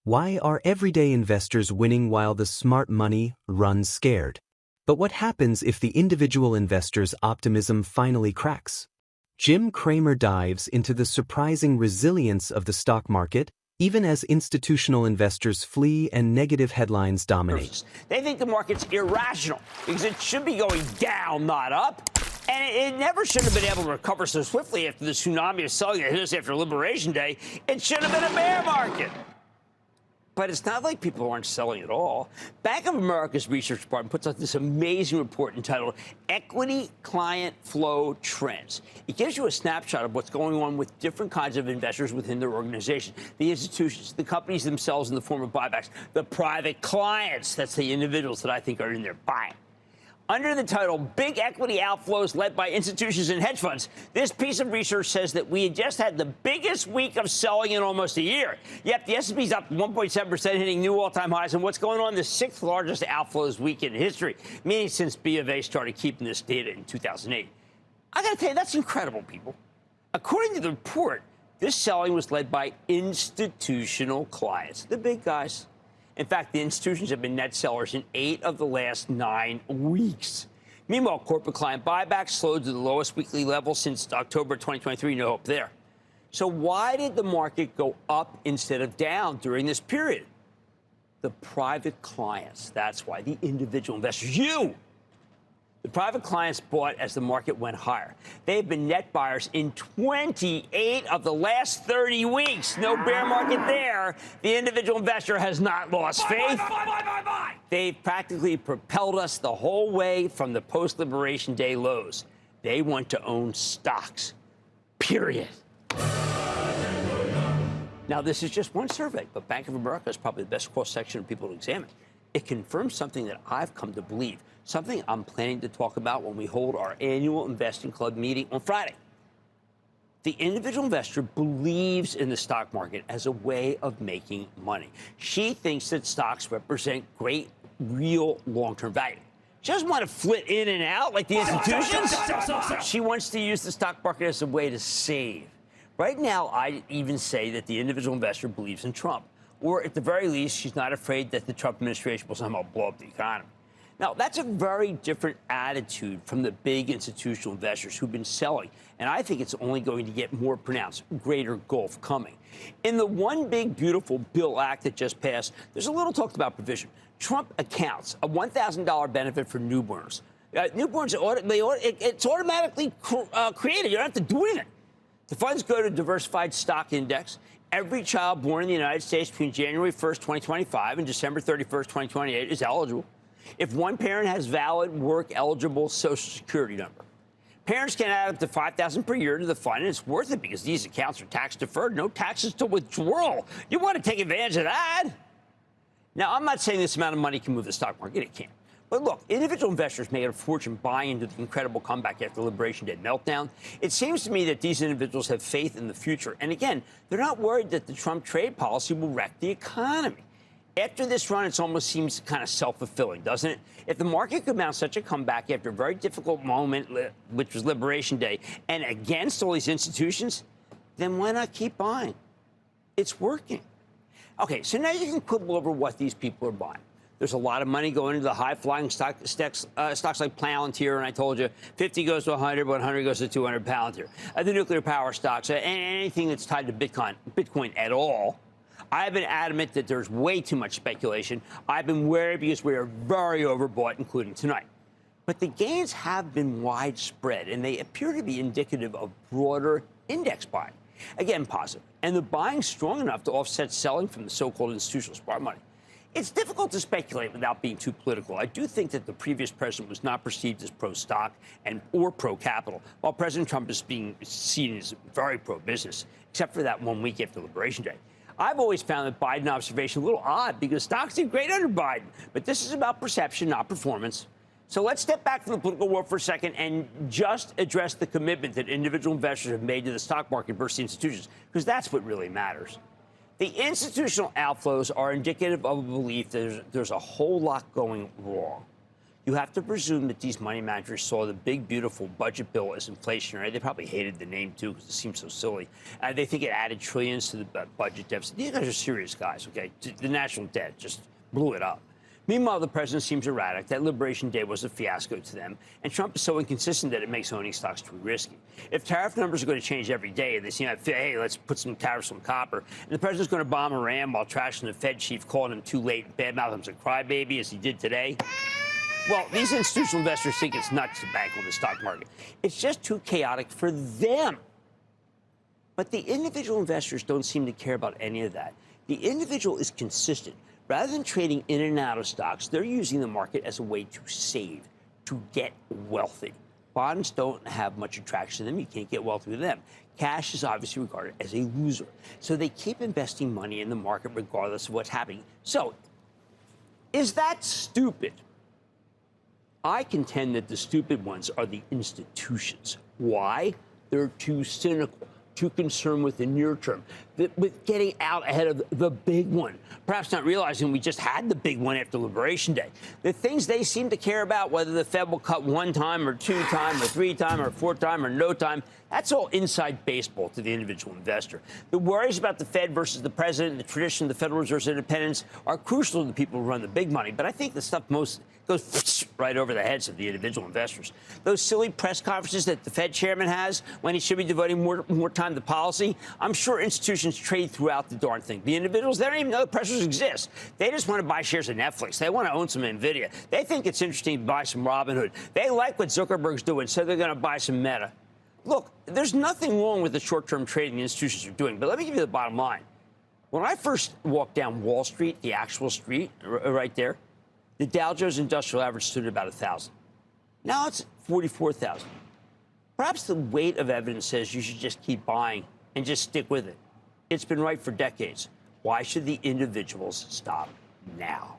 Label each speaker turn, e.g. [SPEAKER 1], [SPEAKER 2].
[SPEAKER 1] Why are everyday investors winning while the smart money runs scared? But what happens if the individual investor's optimism finally cracks? Jim Cramer dives into the surprising resilience of the stock market, even as institutional investors flee and negative headlines dominate.
[SPEAKER 2] They think the market's irrational because it should be going down, not up. And it never should have been able to recover so swiftly after the tsunami of selling that hit us after Liberation Day. It should have been a bear market. But it's not like people aren't selling at all. Bank of America's research department puts out this amazing report entitled Equity Client Flow Trends. It gives you a snapshot of what's going on with different kinds of investors within their organization, the institutions, the companies themselves in the form of buybacks, the private clients, that's the individuals that I think are in there buying. Under the title, Big Equity Outflows Led by Institutions and Hedge Funds, this piece of research says that we had just had the biggest week of selling in almost a year. Yep, the S&P's up 1.7%, hitting new all-time highs. And what's going on? The sixth largest outflows week in history, meaning since B of A started keeping this data in 2008. I got to tell you, that's incredible, people. According to the report, this selling was led by institutional clients, the big guys. In fact, the institutions have been net sellers in 8 of the last 9 weeks. Meanwhile, corporate client buybacks slowed to the lowest weekly level since October 2023. No hope there. So why did the market go up instead of down during this period? The private clients. That's why. The individual investors. You! The private clients bought as the market went higher. They've been net buyers in 28 of the last 30 weeks. No bear market there. The individual investor has not lost faith. Buy. They've practically propelled us the whole way from the post-Liberation Day lows. They want to own stocks. Period. Now, this is just one survey, but Bank of America is probably the best cross-section of people to examine. It confirms something that I've come to believe, something I'm planning to talk about when we hold our annual Investing Club meeting on Friday. The individual investor believes in the stock market as a way of making money. She thinks that stocks represent great, real long-term value. She doesn't want to flit in and out like the institutions. She wants to use the stock market as a way to save. Right now, I even say that the individual investor believes in Trump. Or at the very least, she's not afraid that the Trump administration will somehow blow up the economy. Now, that's a very different attitude from the big institutional investors who've been selling. And I think it's only going to get more pronounced, greater gulf coming. In the One Big Beautiful Bill Act that just passed, there's a little talked about provision. Trump accounts a $1,000 benefit for newborns. Newborns, it's automatically created. You don't have to do anything. The funds go to a diversified stock index. Every child born in the United States between January 1st, 2025 and December 31st, 2028 is eligible if one parent has valid work-eligible Social Security number. Parents can add up to $5,000 per year to the fund, and it's worth it because these accounts are tax-deferred, no taxes to withdrawal. You want to take advantage of that? Now, I'm not saying this amount of money can move the stock market. It can't. But look, individual investors made a fortune buying into the incredible comeback after the Liberation Day meltdown. It seems to me that these individuals have faith in the future. And again, they're not worried that the Trump trade policy will wreck the economy. After this run, it almost seems kind of self-fulfilling, doesn't it? If the market could mount such a comeback after a very difficult moment, which was Liberation Day, and against all these institutions, then why not keep buying? It's working. Okay, so now you can quibble over what these people are buying. There's a lot of money going into the high-flying stocks like Palantir, and I told you 50 goes to 100, 100 goes to 200 Palantir. The nuclear power stocks, and anything that's tied to Bitcoin at all. I've been adamant that there's way too much speculation. I've been wary because we are very overbought, including tonight. But the gains have been widespread, and they appear to be indicative of broader index buying. Again, positive. And the buying strong enough to offset selling from the so-called institutional smart money. It's difficult to speculate without being too political. I do think that the previous president was not perceived as pro-stock or pro-capital, while President Trump is being seen as very pro-business, except for that 1 week after Liberation Day. I've always found that Biden observation a little odd because stocks did great under Biden. But this is about perception, not performance. So let's step back from the political world for a second and just address the commitment that individual investors have made to the stock market versus institutions, because that's what really matters. The institutional outflows are indicative of a belief that there's a whole lot going wrong. You have to presume that these money managers saw the big, beautiful budget bill as inflationary. They probably hated the name, too, because it seems so silly. They think it added trillions to the budget deficit. These guys are serious guys, okay? The national debt just blew it up. Meanwhile, the president seems erratic. That Liberation Day was a fiasco to them. And Trump is so inconsistent that it makes owning stocks too risky. If tariff numbers are going to change every day, they seem like, hey, let's put some tariffs on copper. And the president's going to bomb Iran while trashing the Fed chief, calling him too late, badmouth him as a crybaby, as he did today. Well, these institutional investors think it's nuts to bank on the stock market. It's just too chaotic for them. But the individual investors don't seem to care about any of that. The individual is consistent. Rather than trading in and out of stocks, they're using the market as a way to save, to get wealthy. Bonds don't have much attraction to them. You can't get wealthy with them. Cash is obviously regarded as a loser. So they keep investing money in the market regardless of what's happening. So, is that stupid? I contend that the stupid ones are the institutions. Why? They're too cynical, too concerned with the near term, with getting out ahead of the big one, perhaps not realizing we just had the big one after Liberation Day. The things they seem to care about, whether the Fed will cut 1 time or 2 time or 3 time or 4 time or no time, that's all inside baseball to the individual investor. The worries about the Fed versus the president and the tradition of the Federal Reserve's independence are crucial to the people who run the big money, but I think the stuff most goes right over the heads of the individual investors. Those silly press conferences that the Fed chairman has when he should be devoting more time to policy, I'm sure institutions trade throughout the darn thing. The individuals, they don't even know the pressures exist. They just want to buy shares of Netflix. They want to own some NVIDIA. They think it's interesting to buy some Robinhood. They like what Zuckerberg's doing, so they're going to buy some Meta. Look, there's nothing wrong with the short-term trading the institutions are doing, but let me give you the bottom line. When I first walked down Wall Street, the actual street right there, the Dow Jones Industrial Average stood at about 1,000. Now it's 44,000. Perhaps the weight of evidence says you should just keep buying and just stick with it. It's been right for decades. Why should the individuals stop now?